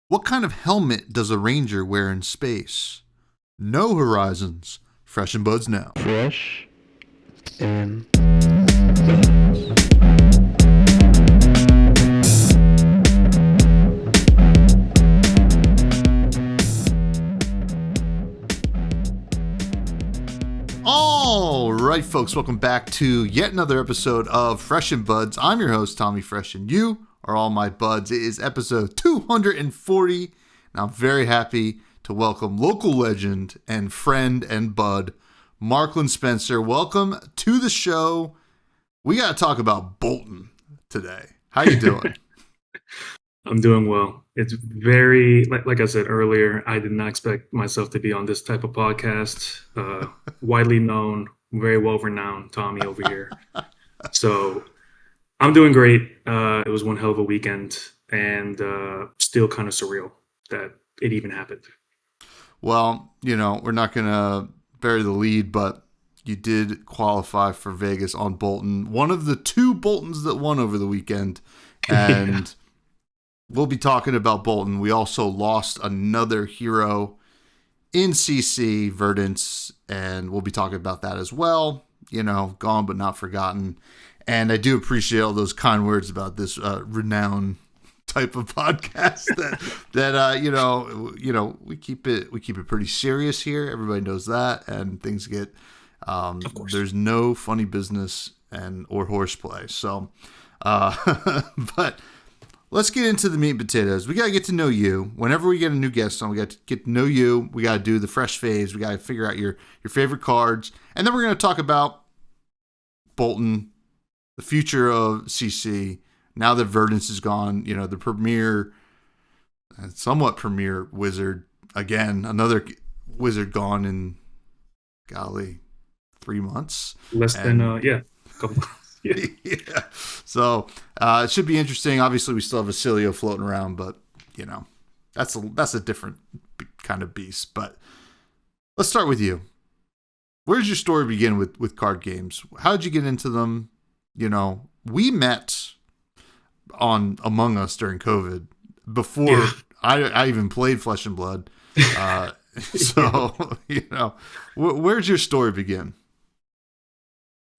What kind of helmet does a ranger wear in space? No horizons. Fresh and buds now. Fresh and All right, folks, welcome back to yet another episode of Fresh and Buds. I'm your host, Tommy Fresh, and you are all my buds. It is episode 240, and I'm very happy to welcome local legend and friend and bud, Marklin Spencer. Welcome to the show. We got to talk about Boltyn today. How you doing? I'm doing well. It's very, like I said earlier, I did not expect myself to be on this type of podcast. Widely known, very well renowned Tommy over here. So I'm doing great. It was one hell of a weekend and still kind of surreal that it even happened. Well, you know, we're not going to bury the lead, but you did qualify for Vegas on Boltyn. One of the two Boltyns that won over the weekend. And yeah. We'll be talking about Boltyn. We also lost another hero in CC, Verdance, and we'll be talking about that as well. You know, gone but not forgotten. And I do appreciate all those kind words about this renowned type of podcast that you know we keep it pretty serious here. Everybody knows that, and things get there's no funny business or horseplay. So, but. Let's get into the meat and potatoes. We got to get to know you. Whenever we get a new guest on, we got to get to know you. We got to do the fresh phase. We got to figure out your favorite cards. And then we're going to talk about Boltyn, the future of CC. Now that Verdance is gone, you know, the somewhat premier wizard. Again, another wizard gone in, golly, 3 months. Less than, a couple months. Yeah. So it should be interesting. Obviously, we still have Vasilio floating around, but you know, that's a different kind of beast. But let's start with you. Where does your story begin with card games? How did you get into them? You know, we met on Among Us during COVID before I even played Flesh and Blood. So you know, where's your story begin?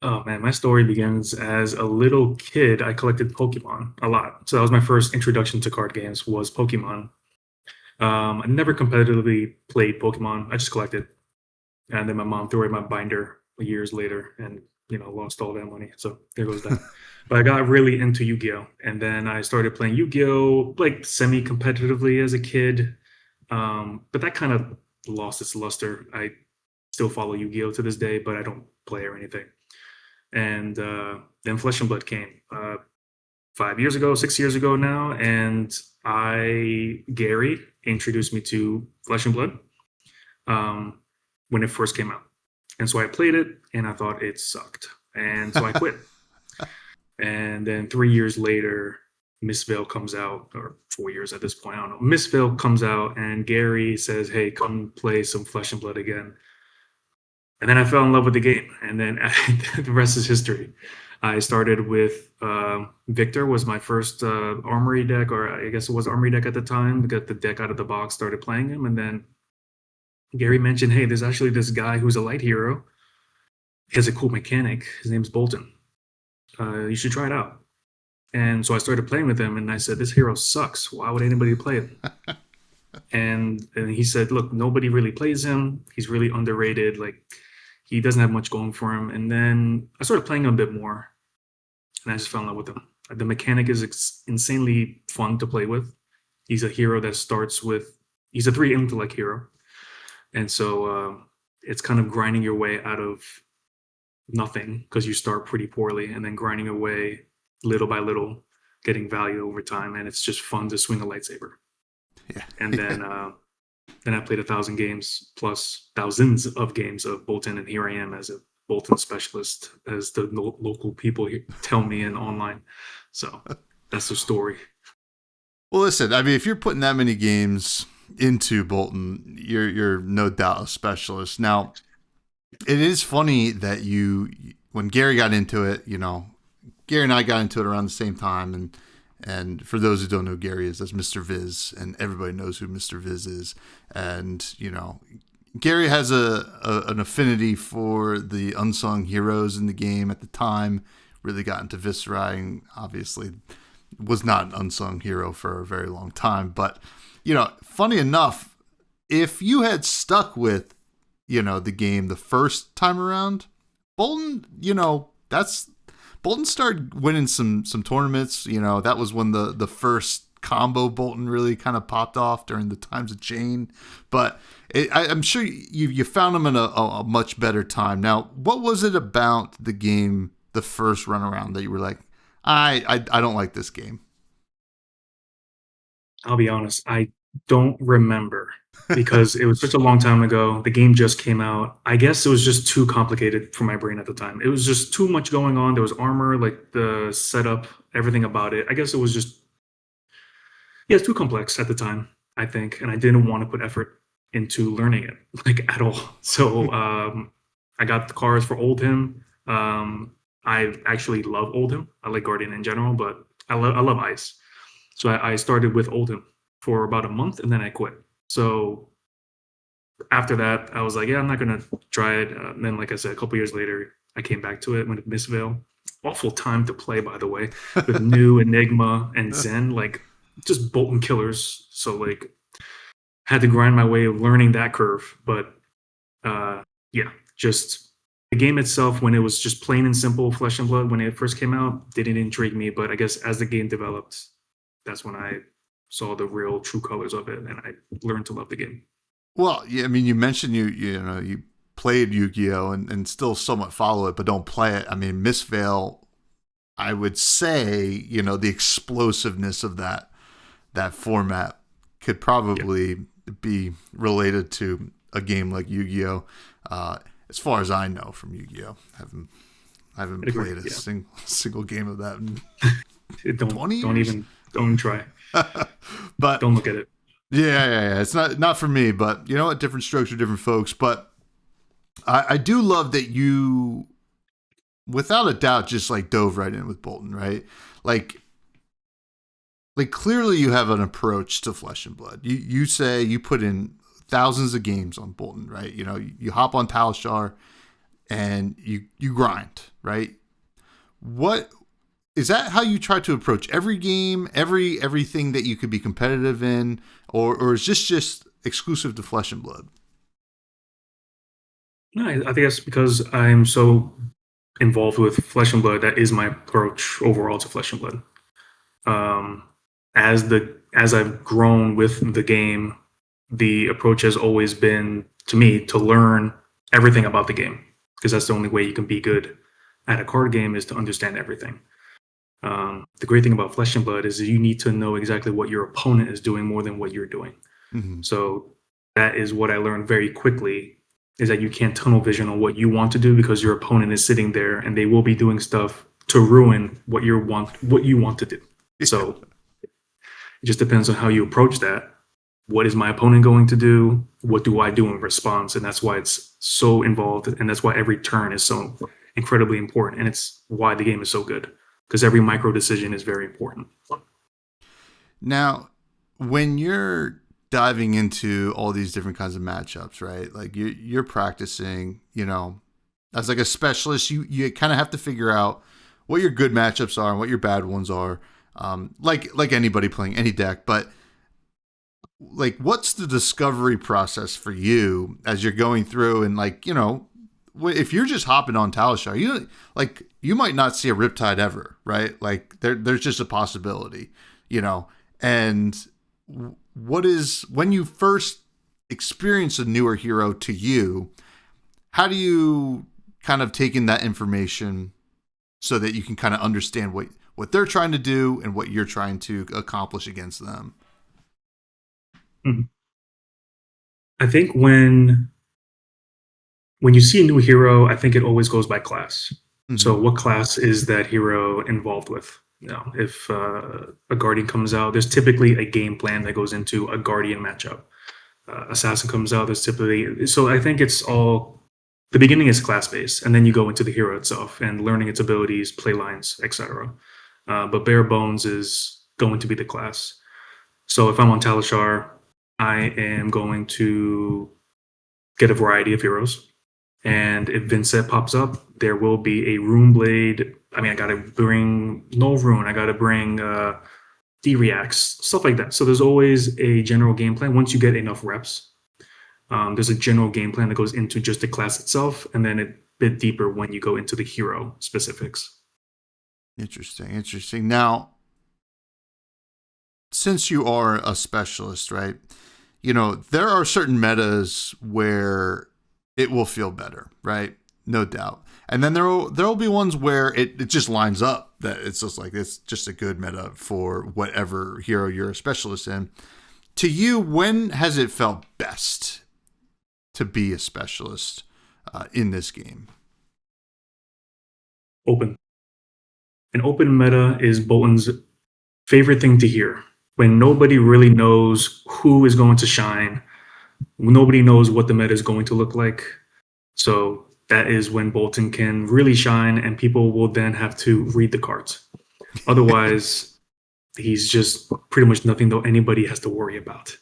Oh man, my story begins as a little kid. I collected Pokemon a lot. So that was my first introduction to card games was Pokemon. I never competitively played Pokemon. I just collected. And then my mom threw away my binder years later and, you know, lost all that money. So there goes that. But I got really into Yu-Gi-Oh! And then I started playing Yu-Gi-Oh! Like semi-competitively as a kid. But that kind of lost its luster. I still follow Yu-Gi-Oh! To this day, but I don't play or anything. And then Flesh and Blood came 6 years ago now, and Gary introduced me to Flesh and Blood when it first came out. And so I played it, and I thought it sucked. And so I quit. And then 3 years later, Miss Vale comes out, or 4 years at this point, I don't know. Miss Vale comes out, and Gary says, hey, come play some Flesh and Blood again. And then I fell in love with the game, and then the rest is history. I started with Victor was my first armory deck, or I guess it was armory deck at the time. Got the deck out of the box, started playing him, and then Gary mentioned, hey, there's actually this guy who's a light hero. He has a cool mechanic. His name's Boltyn. You should try it out. And so I started playing with him, and I said, this hero sucks. Why would anybody play it? And he said, look, nobody really plays him. He's really underrated. Like, he doesn't have much going for him. And then I started playing him a bit more, and I just fell in love with him. The mechanic is insanely fun to play with. He's a hero that starts with, he's a 3 intellect hero. And so it's kind of grinding your way out of nothing because you start pretty poorly and then grinding your way little by little, getting value over time. And it's just fun to swing a lightsaber. Yeah. And then I played 1,000 games plus thousands of games of Boltyn, and here I am as a Boltyn specialist, as the local people tell me and online. So that's the story. Well, listen, I mean, if you're putting that many games into Boltyn, you're no doubt a specialist. Now, it is funny that when Gary got into it, you know, Gary and I got into it around the same time, And for those who don't know, Gary is that's Mr. Viz, and everybody knows who Mr. Viz is. And Gary has an affinity for the unsung heroes in the game at the time. Really got into Viscerai, and obviously was not an unsung hero for a very long time. But funny enough, if you had stuck with the game the first time around, Boltyn, Boltyn started winning some tournaments. That was when the first combo Boltyn really kind of popped off during the times of Chain. But I'm sure you found him in a much better time. Now, what was it about the game the first run around that you were like, I don't like this game? I'll be honest, I don't remember because it was such a long time ago. The game just came out. I guess it was just too complicated for my brain at the time. It was just too much going on. There was armor, like the setup, everything about it. I guess it was just, it's too complex at the time, I think. And I didn't want to put effort into learning it, like at all. So I got the cards for Oldhim. I actually love Oldhim. I like Guardian in general, but I love Ice. So I started with Oldhim for about a month, and then I quit. So after that, I was like, I'm not going to try it. And then, like I said, a couple years later, I came back to it with Mistveil. Awful time to play, by the way, with New, Enigma, and Zen, like just Boltyn killers. So like had to grind my way of learning that curve. But just the game itself, when it was just plain and simple Flesh and Blood, when it first came out, didn't intrigue me. But I guess as the game developed, that's when I saw the real true colors of it, and I learned to love the game. Well, yeah, I mean, you mentioned you played Yu-Gi-Oh! and still somewhat follow it, but don't play it. I mean, Mistveil, I would say, the explosiveness of that format could probably be related to a game like Yu-Gi-Oh! As far as I know from Yu-Gi-Oh! I haven't played a single game of that in 20 years? Don't try. But don't look at it. Yeah. It's not for me, but you know what? Different strokes for different folks. But I do love that you, without a doubt, just like dove right in with Boltyn, right? Like clearly you have an approach to Flesh and Blood. You say you put in thousands of games on Boltyn, right? You hop on Talishar and you grind, right? What is that? How you try to approach every game, everything that you could be competitive in, or is this just exclusive to Flesh and Blood? No, I think that's because I'm so involved with Flesh and Blood. That is my approach overall to Flesh and Blood. As I've grown with the game, the approach has always been to me to learn everything about the game, because that's the only way you can be good at a card game, is to understand everything. The great thing about Flesh and Blood is that you need to know exactly what your opponent is doing more than what you're doing. Mm-hmm. So that is what I learned very quickly, is that you can't tunnel vision on what you want to do, because your opponent is sitting there and they will be doing stuff to ruin what you want to do. So it just depends on how you approach that. What is my opponent going to do? What do I do in response? And that's why it's so involved, and that's why every turn is so incredibly important, and it's why the game is so good, because every micro decision is very important. Now, when you're diving into all these different kinds of matchups, right? Like you're practicing, as like a specialist, you kind of have to figure out what your good matchups are and what your bad ones are. Like anybody playing any deck, but like, what's the discovery process for you as you're going through, and if you're just hopping on Talishar, you might not see a Riptide ever, right? Like there's just a possibility, and when you first experience a newer hero to you, how do you kind of take in that information so that you can kind of understand what they're trying to do and what you're trying to accomplish against them? I think when you see a new hero, I think it always goes by class. Mm-hmm. So what class is that hero involved with? If a Guardian comes out, there's typically a game plan that goes into a Guardian matchup. Assassin comes out, there's typically... So I think it's all... The beginning is class-based, and then you go into the hero itself and learning its abilities, play lines, etc. But bare bones is going to be the class. So if I'm on Talishar, I am going to get a variety of heroes. And if Vincent pops up, there will be a Rune Blade. I mean, I got to bring no Rune. I got to bring D-Reacts, stuff like that. So there's always a general game plan. Once you get enough reps, there's a general game plan that goes into just the class itself, and then a bit deeper when you go into the hero specifics. Interesting. Now, since you are a specialist, right? You know, there are certain metas where it will feel better, right? No doubt. And then there will be ones where it just lines up, that it's just like, it's just a good meta for whatever hero you're a specialist in. To you, when has it felt best to be a specialist in this game? Open. An open meta is Boltyn's favorite thing to hear. When nobody really knows who is going to shine, nobody knows what the meta is going to look like. So that is when Boltyn can really shine, and people will then have to read the cards. Otherwise, he's just pretty much nothing that anybody has to worry about.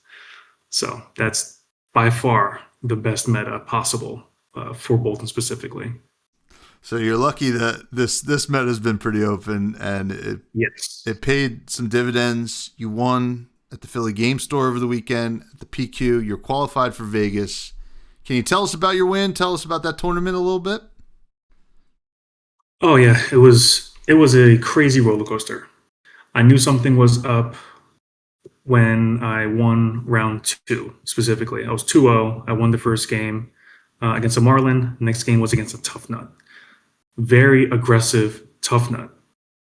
So that's by far the best meta possible for Boltyn specifically. So you're lucky that this meta has been pretty open, and it paid some dividends. You won at the Philly Game Store over the weekend at the PQ. You're qualified for Vegas. Can you tell us about your win? Tell us about that tournament a little bit. Oh yeah, it was a crazy roller coaster. I knew something was up when I won round 2 specifically. I was 2-0. I won the first game against a Marklin. Next game was against a Tough Nut. Very aggressive Tough Nut.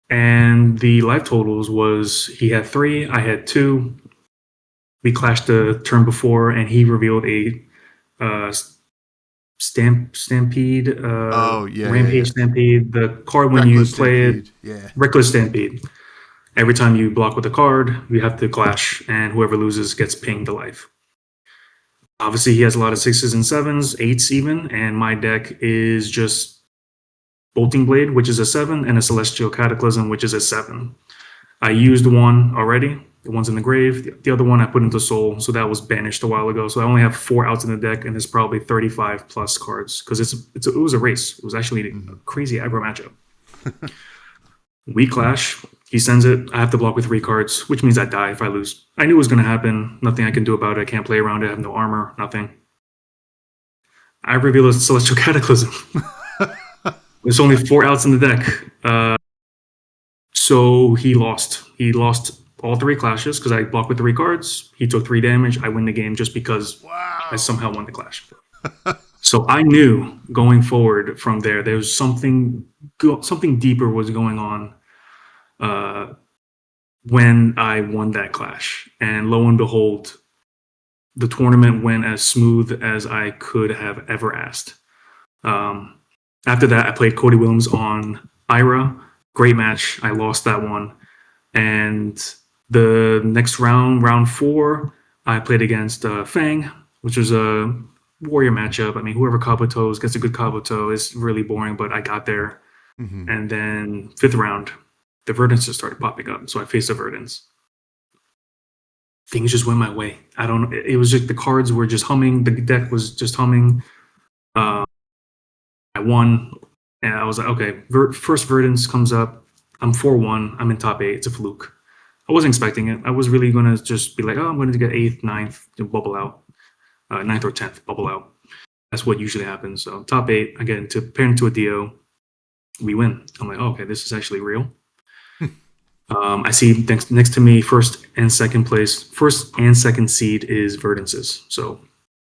And the life totals was he had 3, I had 2. We clashed the turn before, and he revealed a Stampede. Rampage Stampede. The card when Reckless you play Stampede. Reckless Stampede. Every time you block with a card, you have to clash, and whoever loses gets pinged to life. Obviously, he has a lot of 6s and 7s, 8s even, and my deck is just Bolting Blade, which is a 7, and a Celestial Cataclysm, which is a 7. I used one already. The one's in the grave. The other one I put into Soul, so that was banished a while ago. So I only have 4 outs in the deck, and there's probably 35 plus cards because it was a race. It was actually a crazy aggro matchup. We clash. He sends it. I have to block with 3 cards, which means I die if I lose. I knew it was going to happen. Nothing I can do about it. I can't play around it. I have no armor. Nothing. I reveal a Celestial Cataclysm. There's only 4 outs in the deck. So he lost. He lost all 3 clashes because I blocked with 3 cards. He took 3 damage. I win the game just because I somehow won the clash. So I knew going forward from there was something deeper was going on when I won that clash. And lo and behold, the tournament went as smooth as I could have ever asked. After that, I played Cody Williams on Ira. Great match. I lost that one. And the next round 4, I played against Fang, which was a warrior matchup. I mean, whoever Kabuto's gets a good Kabuto is really boring, but I got there. Mm-hmm. And then 5th round, the Verdance just started popping up. So I faced the Verdance. Things just went my way. I don't know. It was just the cards were just humming. The deck was just humming. I won, and I was like, okay, first Verdance comes up. I'm 4-1. I'm in top 8. It's a fluke. I wasn't expecting it. I was really going to just be like, oh, I'm going to get 8th, 9th, to bubble out. 9th or 10th, bubble out. That's what usually happens. So top 8, I get paired into a Dio. We win. I'm like, oh, okay, this is actually real. I see next to me, first and second seed is Verdance's. So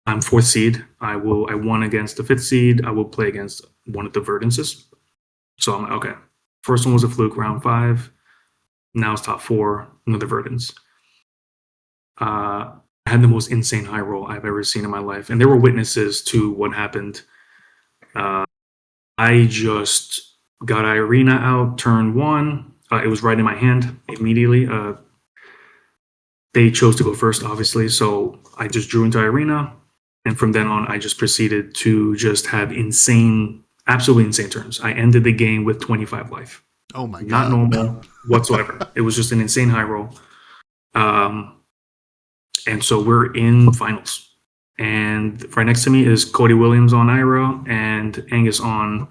I'm 4th seed. I won against the 5th seed. I will play against one of the Verdances. So I'm like, okay. First one was a fluke, round 5. Now it's top 4, another Verdance. I had the most insane high roll I've ever seen in my life. And there were witnesses to what happened. I just got Irina out, turn 1. It was right in my hand immediately. They chose to go first, obviously. So I just drew into Irina. And from then on, I just proceeded to just have absolutely insane turns. I ended the game with 25 life. Oh my Not god. normal whatsoever. It was just an insane high roll. And so we're in finals. And right next to me is Cody Williams on Ira and Angus on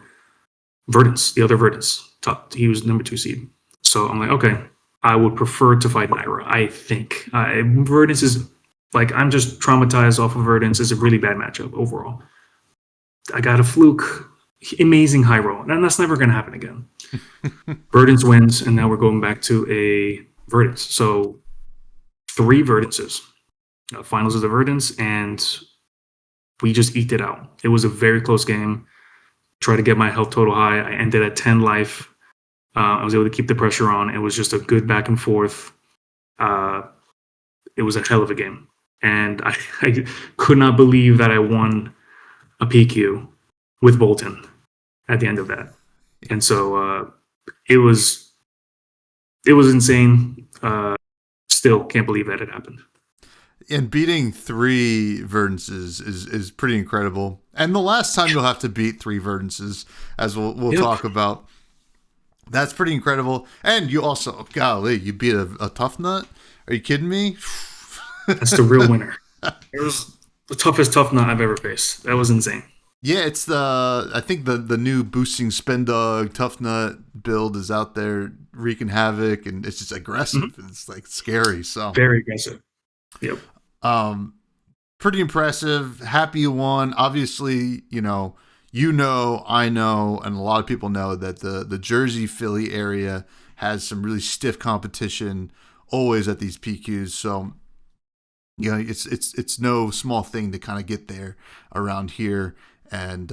Verdance, the other Verdance. He was number 2 seed. So I'm like, okay, I would prefer to fight Ira, I think. Verdance is like, I'm just traumatized off of Verdance. It's a really bad matchup overall. I got a fluke, amazing high roll, and that's never going to happen again. Verdance wins, and now we're going back to a Verdance. So 3 Verdances. Finals of the Verdance, and we just eked it out. It was a very close game. Tried to get my health total high. I ended at 10 life. I was able to keep the pressure on. It was just a good back and forth. It was a hell of a game. And I could not believe that I won a PQ with Boltyn at the end of that. And so it was insane. Still can't believe that it happened. And beating 3 Verdances is pretty incredible. And the last time you'll have to beat 3 Verdances, as we'll talk about. That's pretty incredible. And you also, golly, you beat a tough nut? Are you kidding me? That's the real winner. It was the toughest tough nut I've ever faced. That was insane. Yeah, it's I think the new boosting Spendog tough nut build is out there wreaking havoc, and it's just aggressive. Mm-hmm. It's like scary. So very aggressive. Yep. Pretty impressive. Happy you won. Obviously, I know, and a lot of people know that the Jersey, Philly area has some really stiff competition always at these PQs. So, it's no small thing to kind of get there around here, and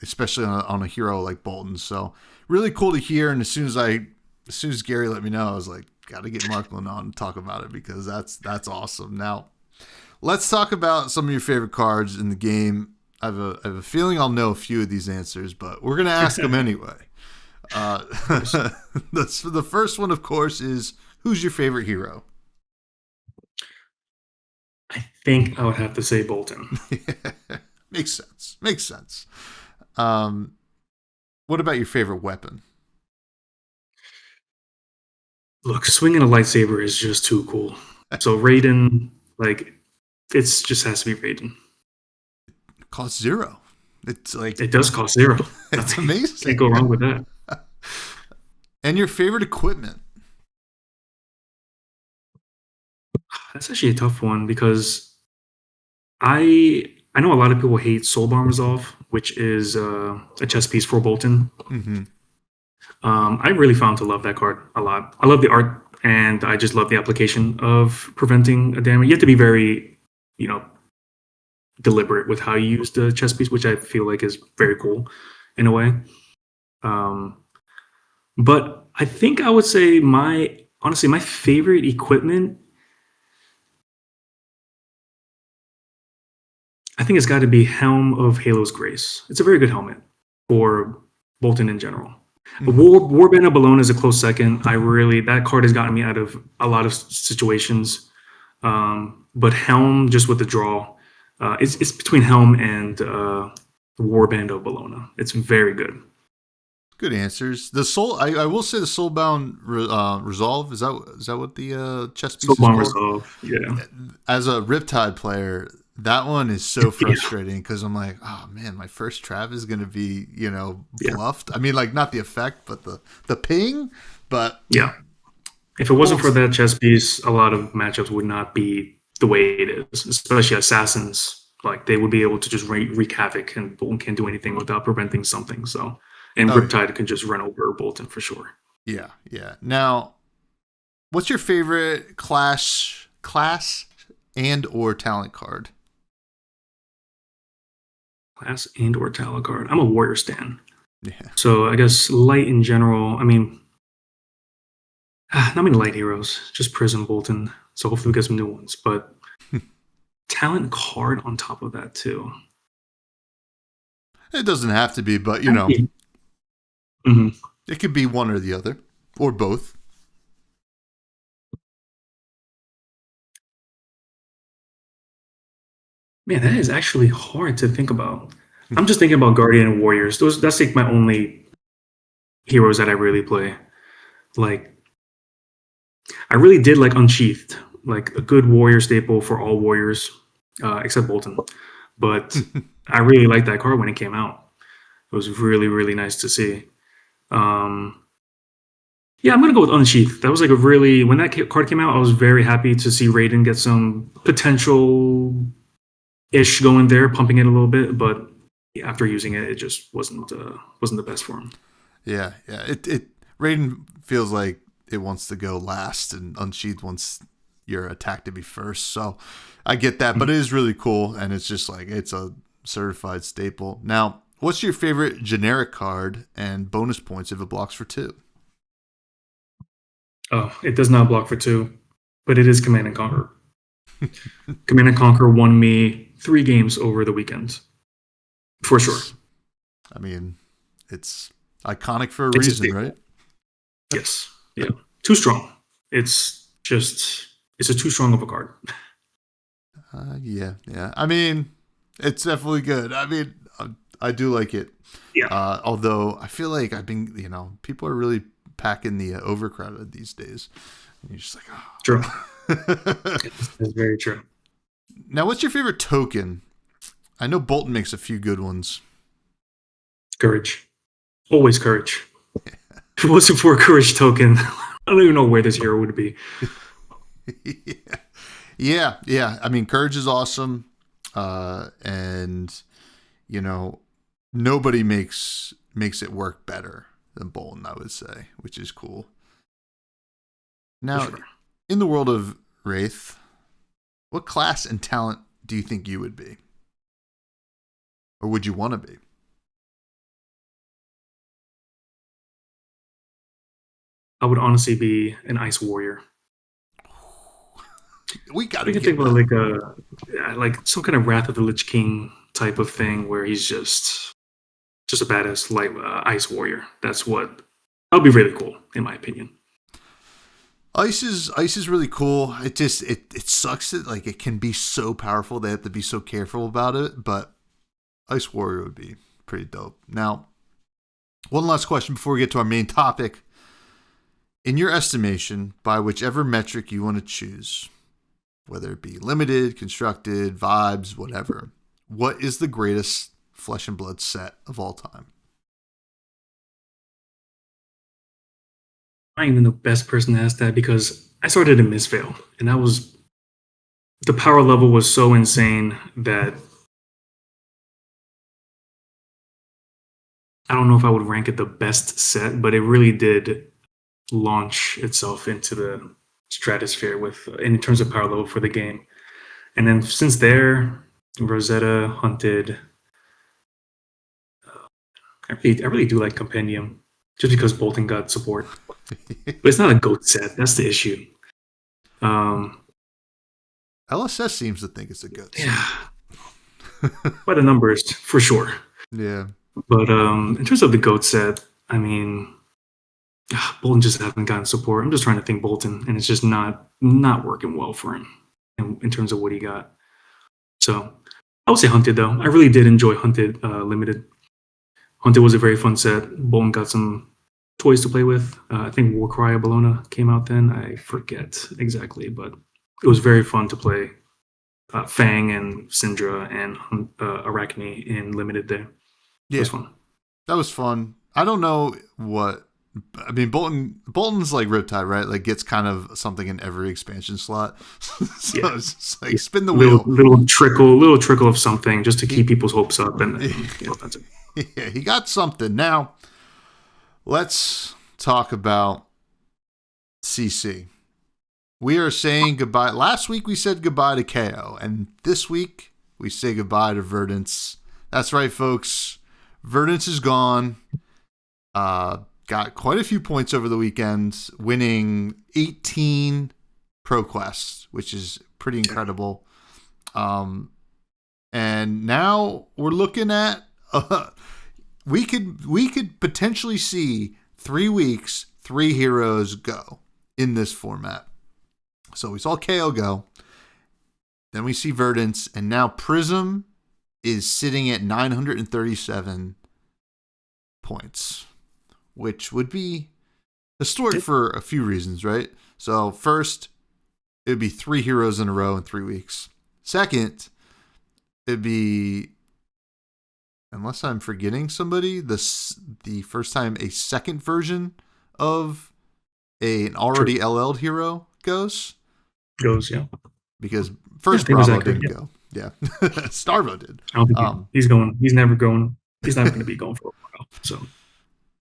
especially on a hero like Boltyn. So really cool to hear. And as soon as Gary let me know, I was like, got to get Marklin on and talk about it, because that's awesome. Now, let's talk about some of your favorite cards in the game. I have a feeling I'll know a few of these answers, but we're going to ask them anyway. The first one, of course, is, who's your favorite hero? I think I would have to say Boltyn. Makes sense. What about your favorite weapon? Look, swinging a lightsaber is just too cool. So Raiden, it just has to be Raiden. It costs 0. It's like, it does cost 0. It's amazing. Can't go wrong with that. And your favorite equipment? That's actually a tough one, because I know a lot of people hate Soulbound Resolve, which is a chess piece for Boltyn. Mm-hmm. I really found to love that card a lot. I love the art, and I just love the application of preventing a damage. You have to be very, deliberate with how you use the chess piece, which I feel like is very cool in a way. But I think I would say my favorite equipment, I think it's got to be Helm of Halo's Grace. It's a very good helmet for Boltyn in general. Mm-hmm. Warband of Bologna is a close second. That card has gotten me out of a lot of situations. But Helm, just with the draw, it's between Helm and Warband of Bologna. It's very good. Good answers. The I will say the Soulbound Resolve, is that what the chess piece Soulbound is called? Resolve, yeah. As a Riptide player, that one is so frustrating, because I'm like, oh man, my first trap is going to be, bluffed. I mean, like, not the effect, but the ping. But yeah, if it wasn't for that chess piece, a lot of matchups would not be the way it is. Especially Assassins, they would be able to just wreak havoc, and Boltyn can't do anything without preventing something. So, and Riptide can just run over Boltyn for sure. Yeah. Now, what's your favorite class and or talent card? Class and or talent card. I'm a Warrior stan. Yeah. So I guess light in general. I mean, not many light heroes. Just Prism, Boltyn. So hopefully we get some new ones. But talent card on top of that too. It doesn't have to be, but mm-hmm. It could be one or the other, or both. Man, that is actually hard to think about. I'm just thinking about Guardian and Warriors. That's my only heroes that I really play. Like, I really did like Unsheathed, like a good warrior staple for all warriors, except Boltyn. But I really liked that card when it came out. It was really, really nice to see. Yeah, I'm gonna go with Unsheathed. That was like a really when that card came out, I was very happy to see Raiden get some potential ish going there, pumping it a little bit. But after using it, it just wasn't the best for him. Yeah. It Raiden feels like it wants to go last, and Unsheathed wants your attack to be first. So I get that, but it is really cool, and it's just like it's a certified staple. Now, what's your favorite generic card and bonus points if it blocks for 2? Oh, it does not block for 2, but it is Command and Conquer. Command and Conquer won me 3 games over the weekend, for sure. I mean, it's iconic for a reason, right? Yes. Yeah. Too strong. It's a too strong of a card. Yeah. I mean, it's definitely good. I mean, I do like it. Yeah. Although I feel like people are really packing the overcrowded these days. And you're just like, oh. True. That's very true. Now, what's your favorite token? I know Boltyn makes a few good ones. Courage. Always courage. If it wasn't for a courage token, I don't even know where this hero would be. Yeah. I mean, courage is awesome. And nobody makes it work better than Boltyn, I would say, which is cool. Now, sure. In the world of Wraith, what class and talent do you think you would be? Or would you want to be? I would honestly be an Ice Warrior. We got to think about like some kind of Wrath of the Lich King type of thing where he's just a badass light Ice Warrior. That would be really cool in my opinion. Ice is really cool. It just it sucks that like it can be so powerful. They have to be so careful about it. But Ice Warrior would be pretty dope. Now, one last question before we get to our main topic. In your estimation, by whichever metric you want to choose, whether it be limited, constructed, vibes, whatever, what is the greatest Flesh and Blood set of all time? I'm even the best person to ask that because I started in Misveil, and the power level was so insane that I don't know if I would rank it the best set, but it really did launch itself into the stratosphere in terms of power level for the game. And then since there, Rosetta, Hunted. I really do like Compendium, just because Boltyn got support. But it's not a GOAT set. That's the issue. LSS seems to think it's a GOAT set. Yeah. By the numbers, for sure. Yeah. But in terms of the GOAT set, I mean, Boltyn just hasn't gotten support. I'm just trying to think Boltyn, and it's just not working well for him in terms of what he got. So I would say Hunted, though. I really did enjoy Hunted Limited. Hunted was a very fun set. Boltyn got some toys to play with. I think Warcry of Bologna came out then. I forget exactly, but it was very fun to play Fang and Syndra and Arachne in Limited there. Yeah, it was fun. That was fun. I don't know what... I mean, Boltyn's like Riptide, right? Like gets kind of something in every expansion slot. So yeah. It's just like spin the wheel. Little trickle of something just to keep people's hopes up. And that's it. Yeah, he got something. Now, let's talk about CC. We are saying goodbye. Last week we said goodbye to KO, and this week we say goodbye to Verdance. That's right, folks. Verdance is gone. Got quite a few points over the weekend, winning 18 ProQuests, which is pretty incredible. And now we're looking at we could potentially see 3 weeks, 3 heroes go in this format. So we saw KO go, then we see Verdance, and now Prism is sitting at 937 points. which would be historic for a few reasons, right? So first, it would be 3 heroes in a row in 3 weeks. Second, it'd be, unless I'm forgetting somebody, the first time a second version of an already LL'd hero goes. Yeah. Because first was Bravo accurate, didn't go. Yeah. Starvo did. I don't think he's going. He's never going. He's not going to be going for a while.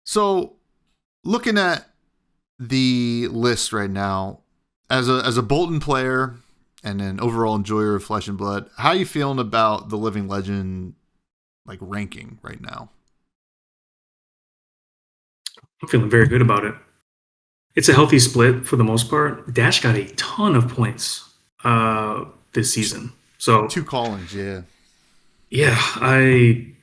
So looking at the list right now, as a Boltyn player and an overall enjoyer of Flesh and Blood, how are you feeling about the Living Legend like ranking right now? I'm feeling very good about it. It's a healthy split for the most part. Dash got a ton of points this season. So 2 callings, yeah. Yeah, I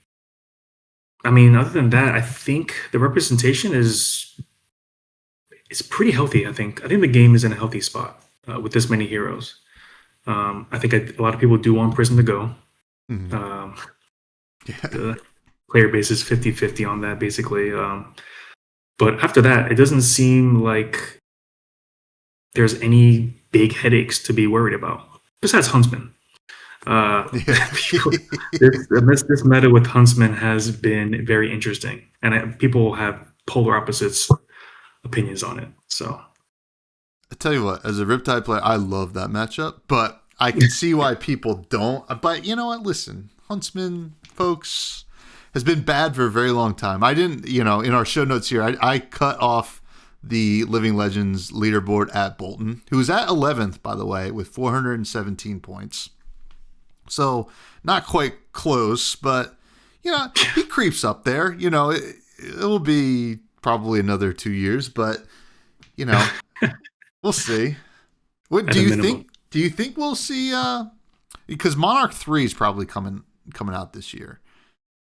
mean, other than that, I think the representation is pretty healthy. I think the game is in a healthy spot with this many heroes. I think a lot of people do want Prism to go. Mm-hmm. The player base is 50-50 on that, basically. But after that, it doesn't seem like there's any big headaches to be worried about, besides Huntsman. This meta with Huntsman has been very interesting, and people have polar opposites opinions on it. So I tell you what, as a Riptide player, I love that matchup, but I can see why people don't. But you know what? Listen, Huntsman, folks, has been bad for a very long time. I didn't, in our show notes here, I cut off the Living Legends leaderboard at Boltyn, who was at 11th, by the way, with 417 points. So not quite close, but, he creeps up there. It will be probably another 2 years, but, we'll see. What do you think? Do you think we'll see? Because Monarch 3 is probably coming out this year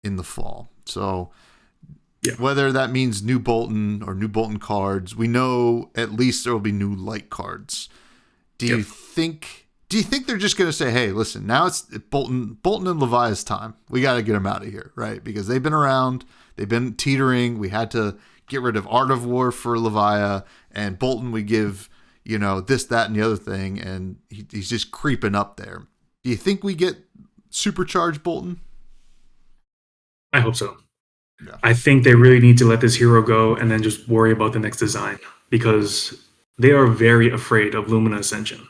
in the fall. So whether that means new Boltyn or new Boltyn cards, we know at least there will be new light cards. Do you think they're just going to say, hey, listen, now it's Boltyn and Levia's time. We got to get them out of here, right? Because they've been around. They've been teetering. We had to get rid of Art of War for Levia, and Boltyn we give, this, that, and the other thing, and he's just creeping up there. Do you think we get supercharged Boltyn? I hope so. Yeah. I think they really need to let this hero go and then just worry about the next design, because they are very afraid of Lumina Ascension.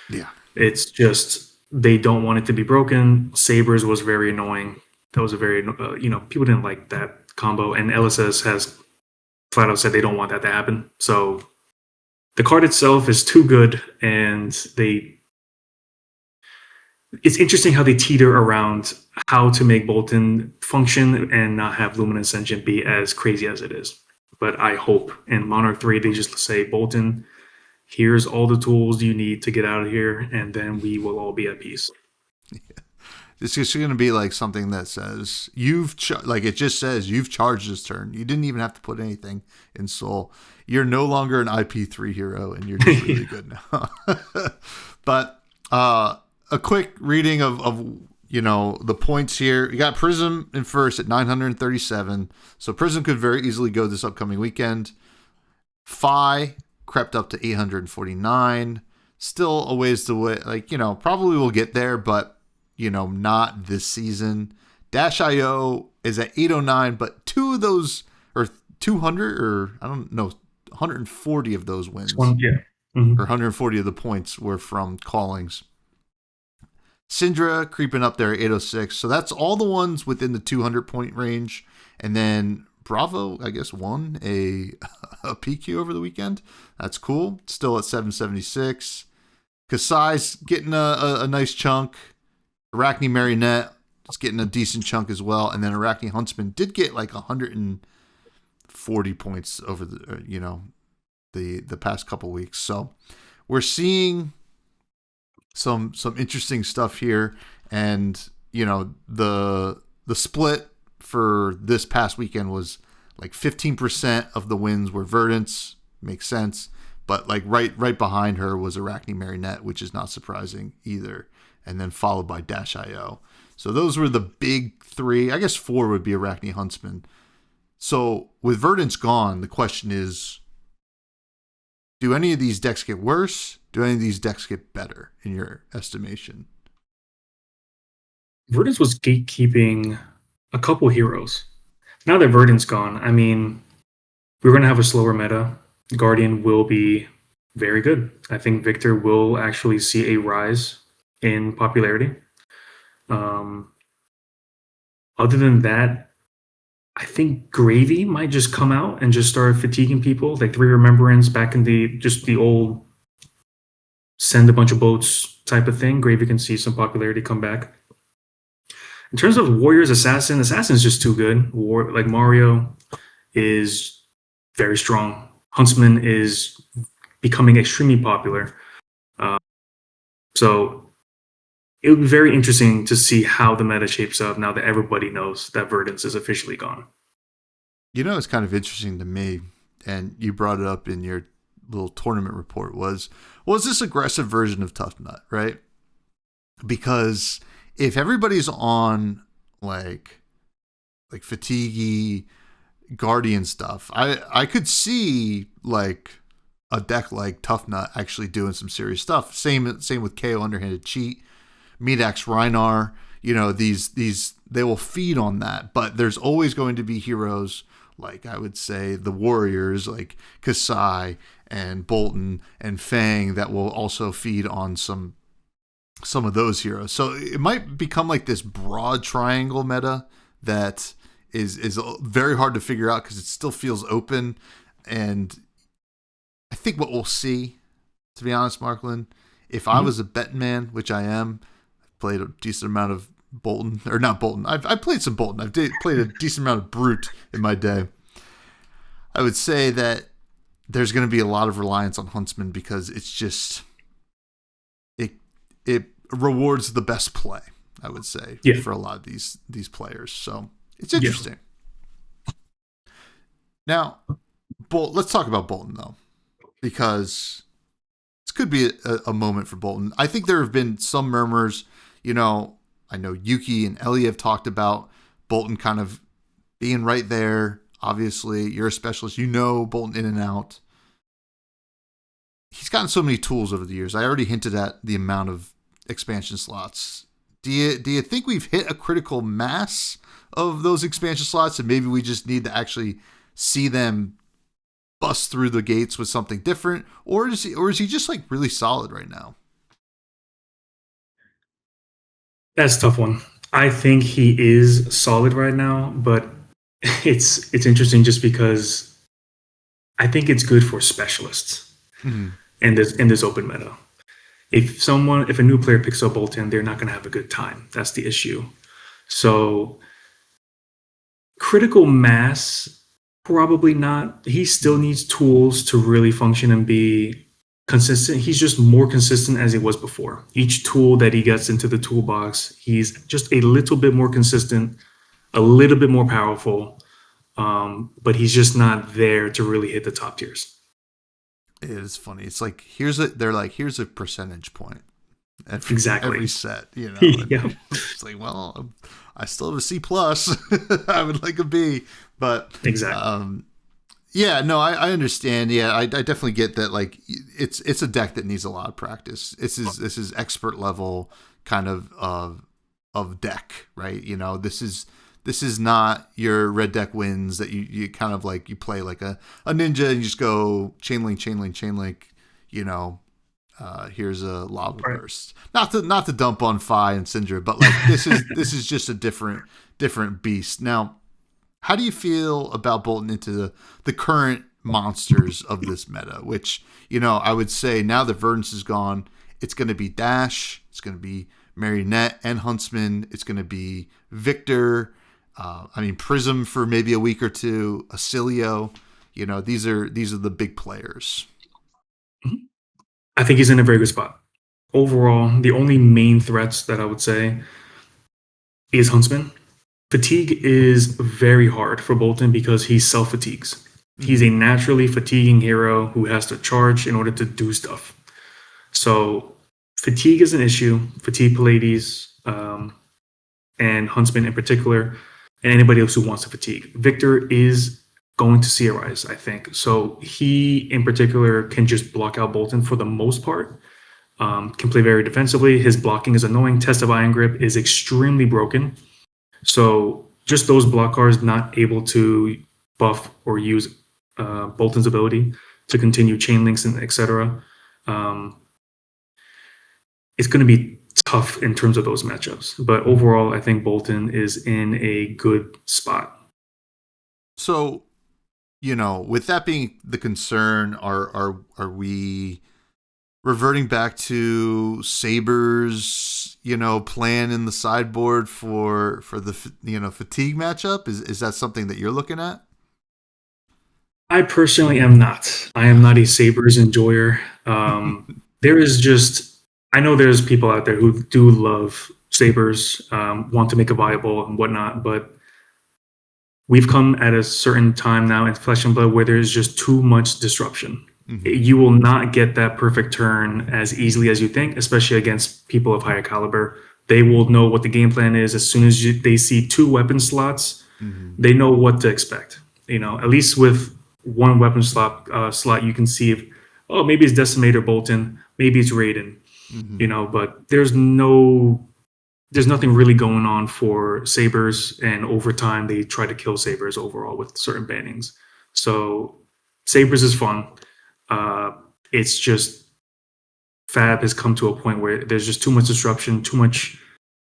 Yeah. It's just, they don't want it to be broken. Sabers was very annoying. That was a very, people didn't like that combo. And LSS has flat out said they don't want that to happen. So the card itself is too good, and it's interesting how they teeter around how to make Boltyn function and not have Lumina Ascension be as crazy as it is. But I hope in Monarch 3 they just say, Boltyn, here's all the tools you need to get out of here, and then we will all be at peace. Yeah. It's just going to be like something that says, it just says, you've charged this turn. You didn't even have to put anything in Soul. You're no longer an IP3 hero, and you're just really good now. But a quick reading of the points here. You got Prism in first at 937. So Prism could very easily go this upcoming weekend. Phi crept up to 849. Still a ways to wait. Probably will get there, but, not this season. Dash.io is at 809, but 2 of those, or 200, or I don't know, 140 of those wins. Mm-hmm. Or 140 of the points were from callings. Syndra creeping up there at 806. So that's all the ones within the 200 point range. And then Bravo, I guess, won a PQ over the weekend. That's cool. Still at 776. Kasai's getting a nice chunk. Arachne Marionette is getting a decent chunk as well. And then Arachne Huntsman did get like 140 points over the past couple weeks. So we're seeing some interesting stuff here, and the split for this past weekend was like 15% of the wins were Verdance, makes sense, but like right behind her was Arachne Marionette, which is not surprising either, and then followed by Dash.io. So those were the big 3. I guess 4 would be Arachne Huntsman. So with Verdance gone, the question is, do any of these decks get worse? Do any of these decks get better in your estimation? Verdance was gatekeeping a couple heroes. Now that Verdance gone, I mean, we're going to have a slower meta. Guardian will be very good. I think Victor will actually see a rise in popularity. Other than that, I think Gravy might just come out and just start fatiguing people, like 3 Remembrance back in the old send a bunch of boats type of thing. Gravy can see some popularity come back. In terms of Warriors, Assassin is just too good. Like Mario is very strong. Huntsman is becoming extremely popular. So it would be very interesting to see how the meta shapes up now that everybody knows that Verdance is officially gone. You know, it's kind of interesting to me, and you brought it up in your little tournament report, was this aggressive version of Tough Nut, right? Because if everybody's on like fatigue Guardian stuff, I could see like a deck like Tough Nut actually doing some serious stuff. Same with KO Underhanded Cheat, Medax Rhinar. You know, these they will feed on that, but there's always going to be heroes like, I would say, the Warriors like Kasai and Boltyn and Fang that will also feed on some of those heroes. So it might become like this broad triangle meta that is very hard to figure out because it still feels open. And I think what we'll see, to be honest, Marklin, if I was a betting man, which I am, I've played a decent amount of Boltyn, or not Boltyn. I've played some Boltyn. I've played a decent amount of Brute in my day. I would say that there's going to be a lot of reliance on Huntsman because it's just it rewards the best play, I would say, for a lot of these players. So it's interesting. Yeah. Now, let's talk about Boltyn though, because this could be a moment for Boltyn. I think there have been some murmurs. You know, I know Yuki and Ellie have talked about Boltyn kind of being right there. Obviously, you're a specialist. You know Boltyn in and out. He's gotten so many tools over the years. I already hinted at the amount of expansion slots. Do you think we've hit a critical mass of those expansion slots, and maybe we just need to actually see them bust through the gates with something different, or is he just like really solid right now? That's a tough one. I think he is solid right now, but it's interesting just because I think it's good for specialists in this open meta. If a new player picks up Boltyn, they're not going to have a good time. That's the issue. So critical mass, probably not. He still needs tools to really function and be consistent. He's just more consistent as he was before. Each tool that he gets into the toolbox, he's just a little bit more consistent, a little bit more powerful, but he's just not there to really hit the top tiers. It is funny. It's like here's a percentage point every set, you know. Yeah. It's like, well, I still have a C+. I would like a B, but exactly. Yeah, no, I understand. Yeah, I definitely get that. Like, it's a deck that needs a lot of practice. This is expert level kind of deck, right? You know, this is not your red deck wins that you kind of like, you play like a ninja and you just go chain link, you know, here's a lava burst. Not to dump on Fi and Syndra, but like this is just a different beast. Now, how do you feel about Boltyn into the current monsters of this meta? Which, you know, I would say now that Verdance is gone, it's going to be Dash, it's going to be Marionette and Huntsman, it's going to be Victor. Prism for maybe a week or two, Acilio. You know, these are the big players. I think he's in a very good spot. Overall, the only main threats that I would say is Huntsman. Fatigue is very hard for Boltyn because he self-fatigues. He's a naturally fatiguing hero who has to charge in order to do stuff. So fatigue is an issue. Fatigue Pallades, and Huntsman in particular. and anybody else who wants to fatigue. Victor is going to see a rise, I think. So he, in particular, can just block out Boltyn for the most part. Can play very defensively. His blocking is annoying. Test of Iron Grip is extremely broken. So just those block cards not able to buff or use Boltyn's ability to continue chain links and etc. It's going to be tough in terms of those matchups. But overall, I think Boltyn is in a good spot. So, with that being the concern, are we reverting back to Saber's, plan in the sideboard for the fatigue matchup? Is that something that you're looking at? I personally am not. I am not a Sabers enjoyer. I know there's people out there who do love Sabers, want to make it viable and whatnot, but we've come at a certain time now in Flesh and Blood where there's just too much disruption. Mm-hmm. You will not get that perfect turn as easily as you think, especially against people of higher caliber. They will know what the game plan is as soon as they see 2 weapon slots. Mm-hmm. They know what to expect. At least with one weapon slot, you can see if, maybe it's Decimator Boltyn, maybe it's Raiden. Mm-hmm. But there's nothing really going on for Sabers, and over time they try to kill Sabers overall with certain bannings. So Sabers is fun. It's just Fab has come to a point where there's just too much disruption, too much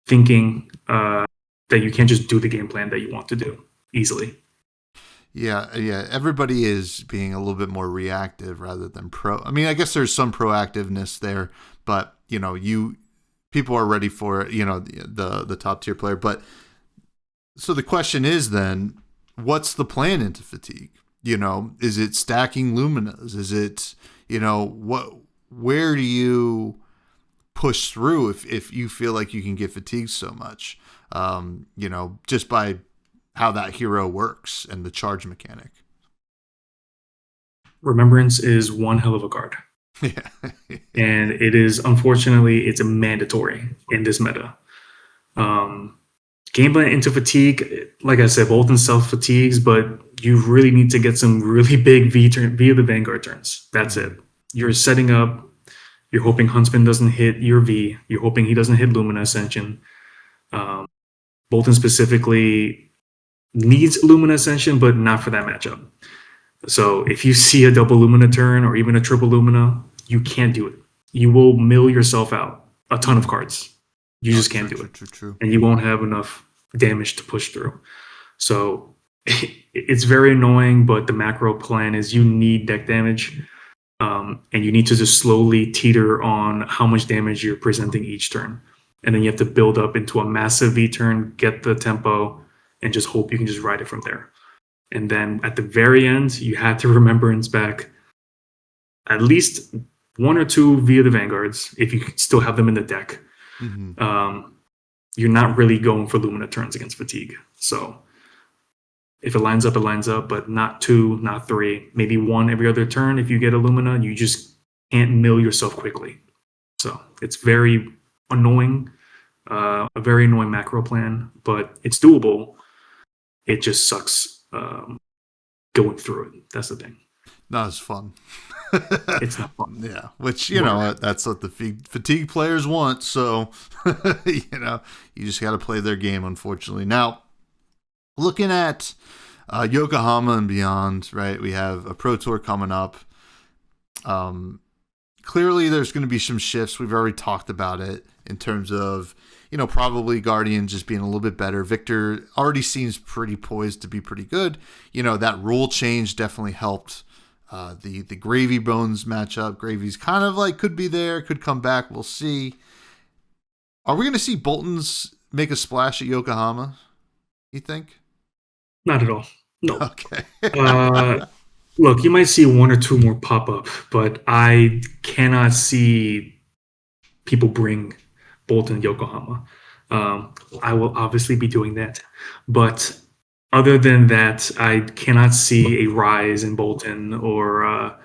thinking, that you can't just do the game plan that you want to do easily. Yeah. Everybody is being a little bit more reactive rather than pro. I mean, I guess there's some proactiveness there, but people are ready for it, the top tier player. But so the question is then, what's the plan into fatigue? Is it stacking Luminas? Is it, where do you push through if you feel like you can get fatigued so much? Just by how that hero works and the charge mechanic. Remembrance is one hell of a card. Yeah. And it is, unfortunately, it's a mandatory in this meta. Game plan into fatigue, like I said, Boltyn self fatigues, but you really need to get some really big via the Vanguard turns. That's it. You're setting up, you're hoping Huntsman doesn't hit your V, you're hoping he doesn't hit Lumina Ascension. Boltyn specifically needs Lumina Ascension, but not for that matchup. So if you see a double Lumina turn or even a triple Lumina, you can't do it. You will mill yourself out a ton of cards. You just can't do it. True. And you won't have enough damage to push through. So it's very annoying, but the macro plan is you need deck damage, and you need to just slowly teeter on how much damage you're presenting each turn. And then you have to build up into a massive V turn, get the tempo, and just hope you can just ride it from there. And then at the very end, you have to Remembrance back at least 1 or 2 via the Vanguards, if you still have them in the deck. Mm-hmm. You're not really going for Lumina turns against fatigue. So if it lines up, it lines up, but not 2, not 3, maybe 1 every other turn. If you get a Lumina, you just can't mill yourself quickly. So it's very annoying, a very annoying macro plan, but it's doable. It just sucks going through it. That's the thing. Not as fun. It's not fun. Yeah, which, that's what the fatigue players want. So, you just got to play their game, unfortunately. Now, looking at Yokohama and beyond, right, we have a Pro Tour coming up. Clearly, there's going to be some shifts. We've already talked about it in terms of, probably Guardian just being a little bit better. Victor already seems pretty poised to be pretty good. That rule change definitely helped the Gravy Bones matchup. Gravy's kind of like could be there, could come back. We'll see. Are we going to see Boltons make a splash at Yokohama, you think? Not at all. No. Okay. Look, you might see 1 or 2 more pop up, but I cannot see people bring Boltyn Yokohama. I will obviously be doing that, but other than that, I cannot see a rise in Boltyn or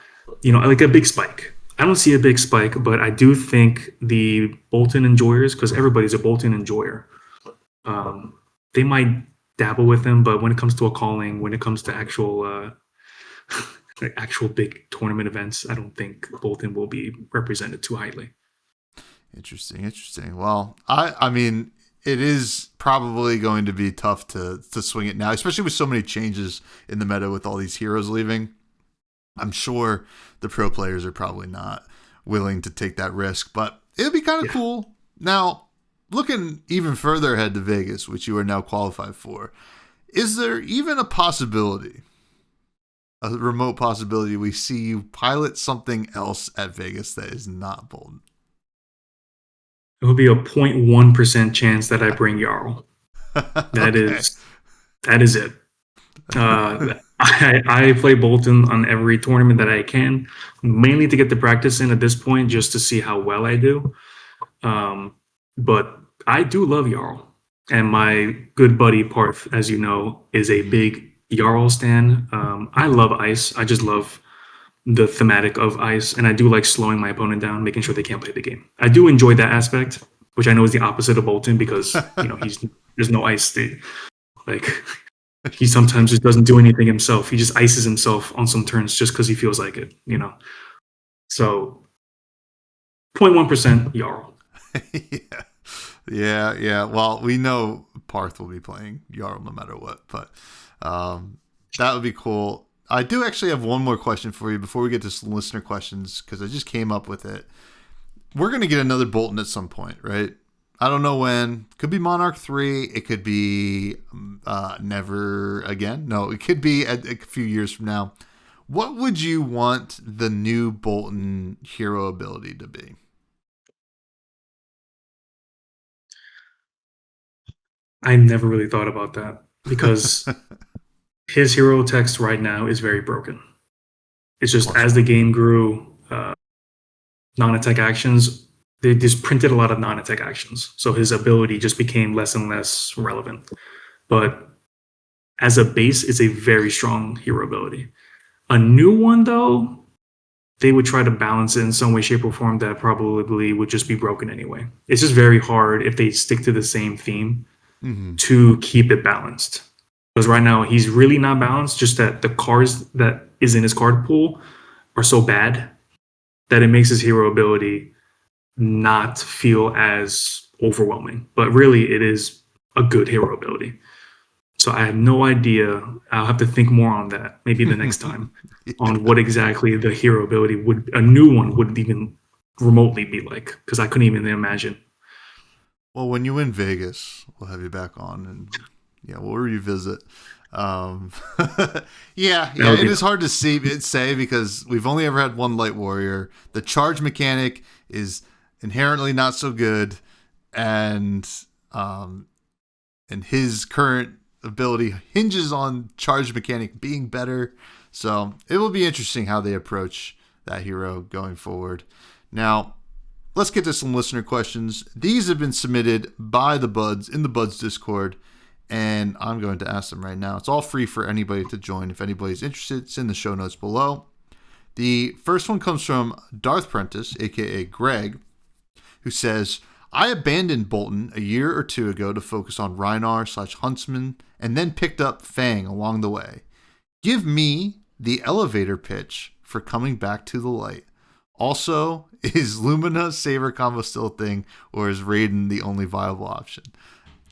like a big spike. I don't see a big spike, but I do think the Boltyn enjoyers, because everybody's a Boltyn enjoyer, they might dabble with him, but when it comes to a calling, when it comes to actual like actual big tournament events, I don't think Boltyn will be represented too highly. Interesting. Well, I mean, it is probably going to be tough to swing it now, especially with so many changes in the meta with all these heroes leaving. I'm sure the pro players are probably not willing to take that risk, but it would be kind of cool. Now, looking even further ahead to Vegas, which you are now qualified for, is there even a possibility, a remote possibility, we see you pilot something else at Vegas that is not Boltyn? It will be a 0.1% chance that I bring Jarl. That is it. I play Boltyn on every tournament that I can, mainly to get the practice in at this point, just to see how well I do. But I do love Jarl. And my good buddy Parth, as you know, is a big Jarl stan. I love ice. I just love the thematic of ice, and I do like slowing my opponent down, making sure they can't play the game. I do enjoy that aspect, which I know is the opposite of Boltyn, because there's no ice. He sometimes just doesn't do anything himself. He just ices himself on some turns just because he feels like it, So 0.1% Jarl. Yeah. Well, we know Parth will be playing Jarl no matter what, but that would be cool. I do actually have one more question for you before we get to some listener questions, because I just came up with it. We're going to get another Boltyn at some point, right? I don't know when. Could be Monarch 3. It could be never again. No, it could be a few years from now. What would you want the new Boltyn hero ability to be? I never really thought about that, because his hero text right now is very broken. It's just as the game grew, non-attack actions, they just printed a lot of non-attack actions. So his ability just became less and less relevant. But as a base, it's a very strong hero ability. A new one, though, they would try to balance it in some way, shape, or form that probably would just be broken anyway. It's just very hard if they stick to the same theme to keep it balanced. Because right now he's really not balanced, just that the cards that is in his card pool are so bad that it makes his hero ability not feel as overwhelming. But really, it is a good hero ability. So I have no idea. I'll have to think more on that maybe the next time on what exactly the hero ability a new one would even remotely be like, because I couldn't even imagine. Well, when you win Vegas, we'll have you back on, and we'll revisit. It is hard to say because we've only ever had one Light Warrior. The charge mechanic is inherently not so good, and his current ability hinges on charge mechanic being better. So it will be interesting how they approach that hero going forward. Now, let's get to some listener questions. These have been submitted by the Buds in the Buds Discord, and I'm going to ask them right now. It's all free for anybody to join. If anybody's interested, it's in the show notes below. The first one comes from Darth Prentice, aka Greg, who says, I abandoned Boltyn a year or two ago to focus on Rhinar/Huntsman, and then picked up Fang along the way. Give me the elevator pitch for coming back to the light. Also, is Lumina Saber combo still a thing, or is Raiden the only viable option?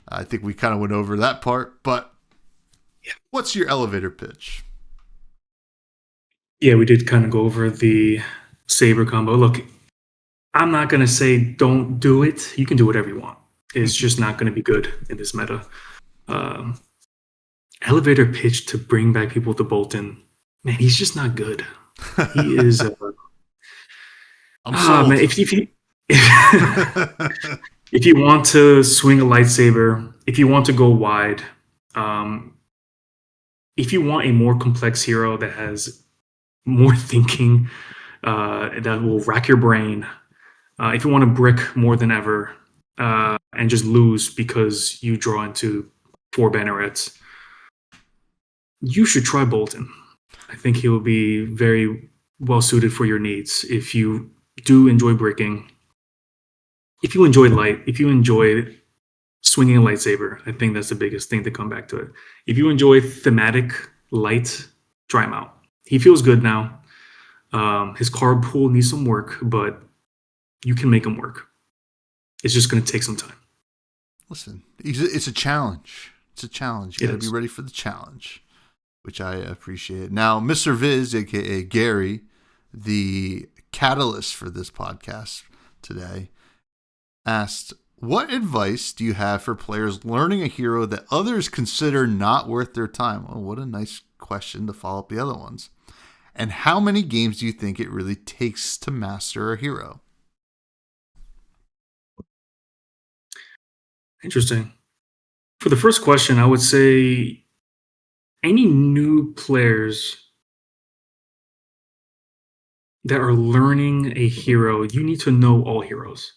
I think we kind of went over that part, but what's your elevator pitch? Yeah, we did kind of go over the Saber combo. Look, I'm not going to say don't do it. You can do whatever you want. It's just not going to be good in this meta. Elevator pitch to bring back people to Boltyn. Man, he's just not good. He is... I'm sold. Man, if you want to swing a lightsaber, if you want to go wide, if you want a more complex hero that has more thinking, that will rack your brain, if you want to brick more than ever, and just lose because you draw into 4 bannerets, you should try Boltyn. I think he will be very well suited for your needs. If you do enjoy bricking, if you enjoy light, if you enjoy swinging a lightsaber. I think that's the biggest thing to come back to it. If you enjoy thematic light, try him out. He feels good now. His card pool needs some work, but you can make him work. It's just going to take some time. Listen, it's a challenge. It's a challenge. You got to be ready for the challenge, which I appreciate. Now, Mr. Viz, a.k.a. Gary, the catalyst for this podcast today, asked, what advice do you have for players learning a hero that others consider not worth their time? Well, what a nice question to follow up the other ones. And how many games do you think it really takes to master a hero? Interesting. For the first question, I would say any new players that are learning a hero, you need to know all heroes.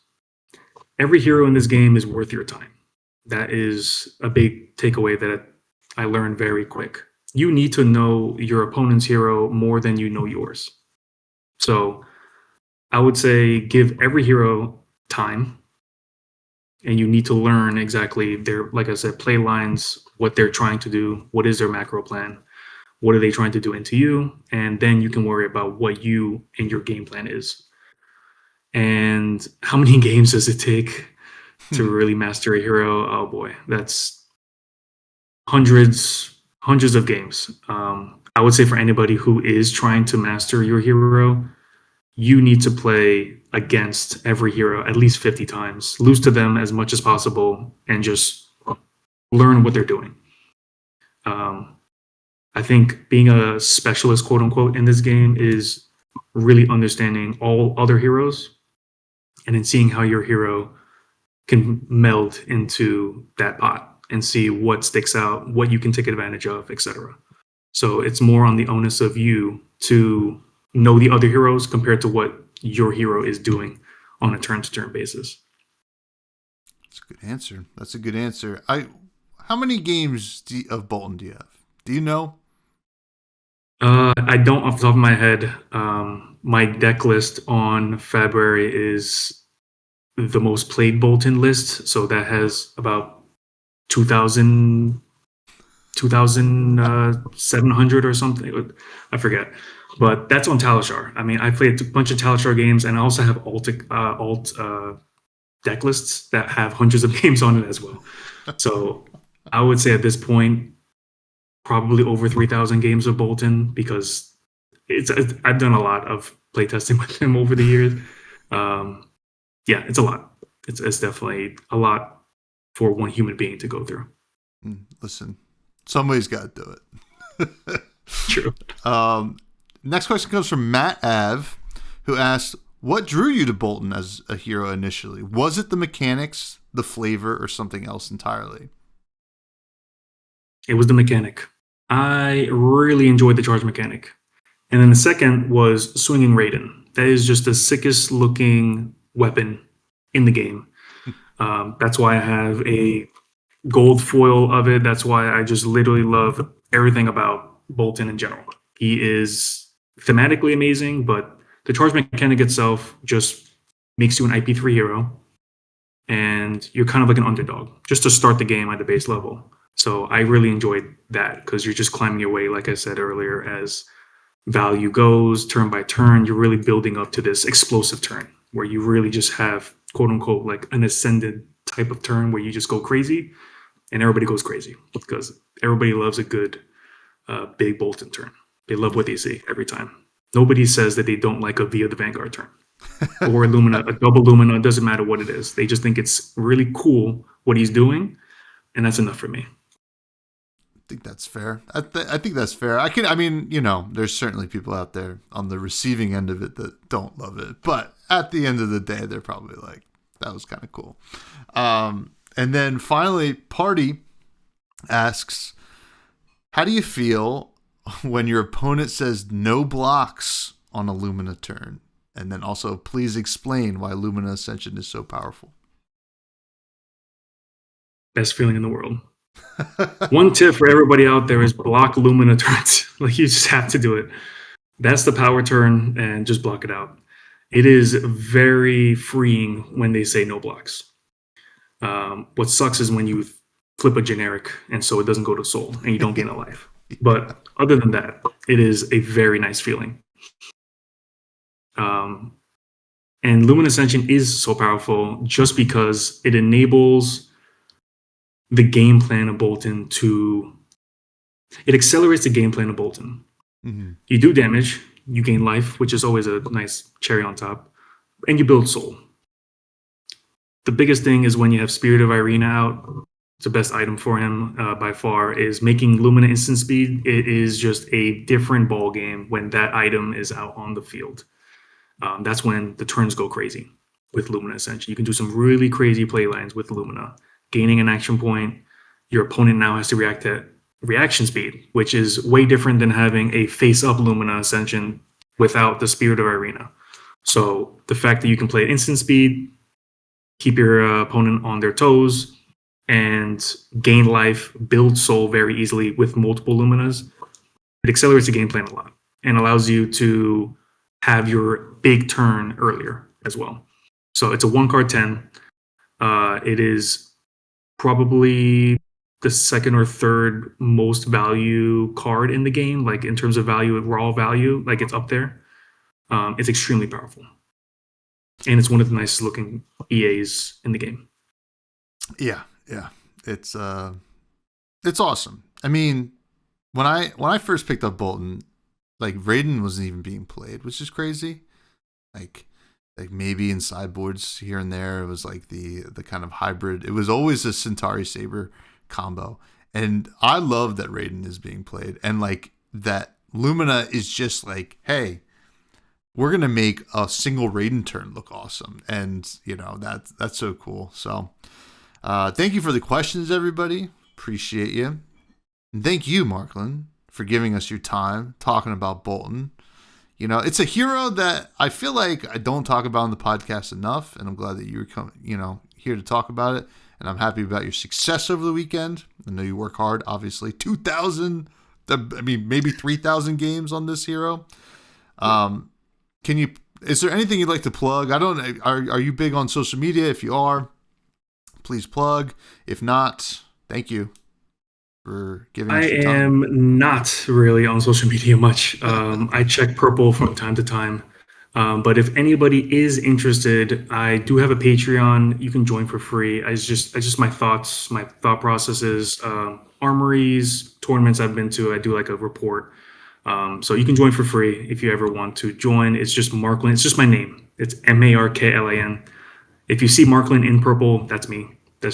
Every hero in this game is worth your time. That is a big takeaway that I learned very quick. You need to know your opponent's hero more than you know yours. So I would say give every hero time, and you need to learn exactly their, like I said, play lines, what they're trying to do, what is their macro plan, what are they trying to do into you, and then you can worry about what you and your game plan is. And how many games does it take to really master a hero? Oh boy, that's hundreds of games. I would say for anybody who is trying to master your hero, you need to play against every hero at least 50 times, lose to them as much as possible, and just learn what they're doing. I think being a specialist, quote unquote, in this game is really understanding all other heroes and then seeing how your hero can meld into that pot and see what sticks out, what you can take advantage of, etc. So it's more on the onus of you to know the other heroes compared to what your hero is doing on a turn-to-turn basis. That's a good answer. That's a good answer. How many games of Boltyn do you have? Do you know? I don't off the top of my head. My deck list on February is the most played Boltyn list, so that has about 2,700 or something. I forget. But that's on Talishar. I mean, I played a bunch of Talishar games, and I also have alt deck lists that have hundreds of games on it as well. So I would say at this point, probably over 3,000 games of Boltyn, because I've done a lot of playtesting with him over the years. Yeah, it's a lot. It's definitely a lot for one human being to go through. Listen, somebody's got to do it. True. Next question comes from Matt Av, who asked, what drew you to Boltyn as a hero initially? Was it the mechanics, the flavor, or something else entirely? It was the mechanic. I really enjoyed the charge mechanic. And then the second was swinging Raiden. That is just the sickest looking weapon in the game. That's why I have a gold foil of it. That's why I just literally love everything about Boltyn in general. He is thematically amazing, but the charge mechanic itself just makes you an IP3 hero. And you're kind of like an underdog just to start the game at the base level. So I really enjoyed that because you're just climbing your way, like I said earlier, as value goes turn by turn. You're really building up to this explosive turn where you really just have, quote unquote, like an ascended type of turn where you just go crazy and everybody goes crazy because everybody loves a good big Boltyn turn. They love what they see every time. Nobody says that they don't like a Via the Vanguard turn or a Lumina, a double Lumina. It doesn't matter what it is. They just think it's really cool what he's doing. And that's enough for me. I think that's fair. I think that's fair. There's certainly people out there on the receiving end of it that don't love it. But at the end of the day, they're probably like, that was kind of cool. And then finally, Party asks, how do you feel when your opponent says no blocks on a Lumina turn? And then also, please explain why Lumina Ascension is so powerful. Best feeling in the world. One tip for everybody out there is block Lumina turns. Like, you just have to do it. That's the power turn, and just block it out. It is very freeing when they say no blocks. What sucks is when you flip a generic and so it doesn't go to soul and you don't gain a life. But other than that, it is a very nice feeling. And Lumen Ascension is so powerful just because it enables the game plan of Boltyn it accelerates the game plan of Boltyn. Mm-hmm. You do damage, you gain life, which is always a nice cherry on top, and you build soul. The biggest thing is when you have Spirit of Irina out, it's the best item for him by far, is making Lumina instant speed. It is just a different ball game when that item is out on the field. That's when the turns go crazy with Lumina Ascension. You can do some really crazy play lines with Lumina. Gaining an action point, your opponent now has to react at reaction speed, which is way different than having a face-up Lumina Ascension without the Spirit of Irina. So the fact that you can play at instant speed, keep your opponent on their toes, and gain life, build soul very easily with multiple Luminas, it accelerates the game plan a lot and allows you to have your big turn earlier as well. So it's a 1-card 10. It is probably the second or third most value card in the game, like in terms of value, raw value, like it's up there. It's extremely powerful. And it's one of the nicest looking EAs in the game. Yeah. It's awesome. I mean, when I first picked up Boltyn, like Raiden wasn't even being played, which is crazy. Like maybe in sideboards here and there, it was like the kind of hybrid. It was always a Centauri Saber combo, and I love that Raiden is being played, and like that Lumina is just like, hey, we're gonna make a single Raiden turn look awesome, and that's so cool. So, thank you for the questions, everybody. Appreciate you, and thank you, Marklin, for giving us your time talking about Boltyn. It's a hero that I feel like I don't talk about on the podcast enough, and I'm glad that you're here to talk about it. And I'm happy about your success over the weekend. I know you work hard, obviously. 2,000, maybe 3,000 games on this hero. Is there anything you'd like to plug? Are you big on social media? If you are, please plug. If not, thank you for giving us your time. I am not really on social media much. I check Purple from time to time. But if anybody is interested, I do have a Patreon. You can join for free. It's just my thoughts, my thought processes, armories, tournaments I've been to. I do like a report. So you can join for free if you ever want to join. It's just Marklin. It's just my name. It's Marklin. If you see Marklin in purple, that's me. I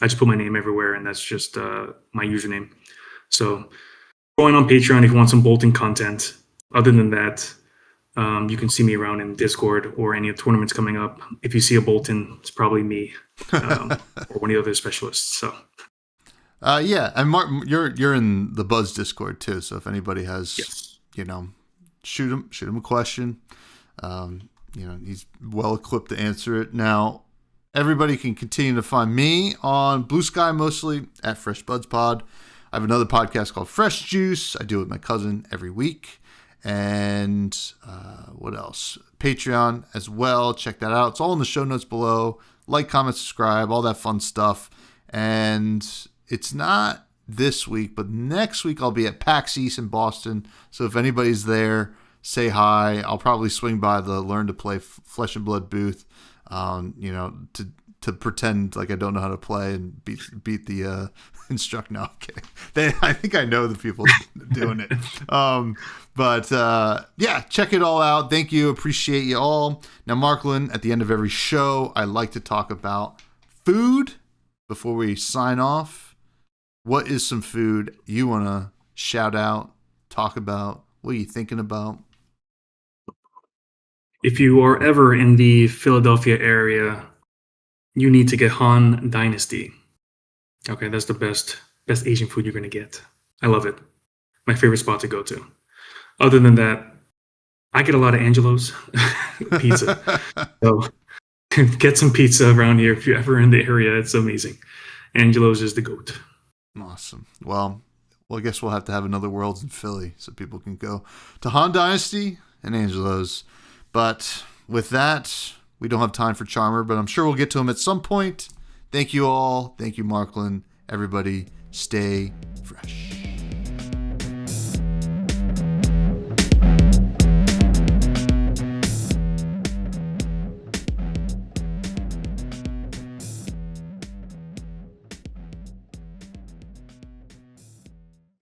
just put my name everywhere, and that's just my username. So join on Patreon if you want some Boltyn content. Other than that, you can see me around in Discord or any of the tournaments coming up. If you see a Boltyn, it's probably me or one of the other specialists. So, yeah, and Mark, you're in the Buzz Discord too. So if anybody has, shoot him a question. He's well equipped to answer it. Now, everybody can continue to find me on Blue Sky, mostly at freshbudspod. I have another podcast called Fresh Juice. I do it with my cousin every week. And what else? Patreon as well. Check that out. It's all in the show notes below. Like, comment, subscribe, all that fun stuff. And it's not this week, but next week I'll be at PAX East in Boston. So if anybody's there, say hi. I'll probably swing by the Learn to Play Flesh and Blood booth, to pretend like I don't know how to play and beat the instructor. No, I'm kidding. I think I know the people doing it. But yeah, check it all out. Thank you. Appreciate you all. Now, Marklin, at the end of every show, I like to talk about food before we sign off. What is some food you want to shout out, talk about? What are you thinking about? If you are ever in the Philadelphia area, you need to get Han Dynasty. Okay, that's the best Asian food you're going to get. I love it. My favorite spot to go to. Other than that, I get a lot of Angelo's pizza. So get some pizza around here if you're ever in the area. It's amazing. Angelo's is the GOAT. Awesome. Well, I guess we'll have to have another Worlds in Philly so people can go to Han Dynasty and Angelo's. But with that, We don't have time for Charmer, but I'm sure we'll get to him at some point. Thank you all. Thank you, Marklin. Everybody, stay fresh.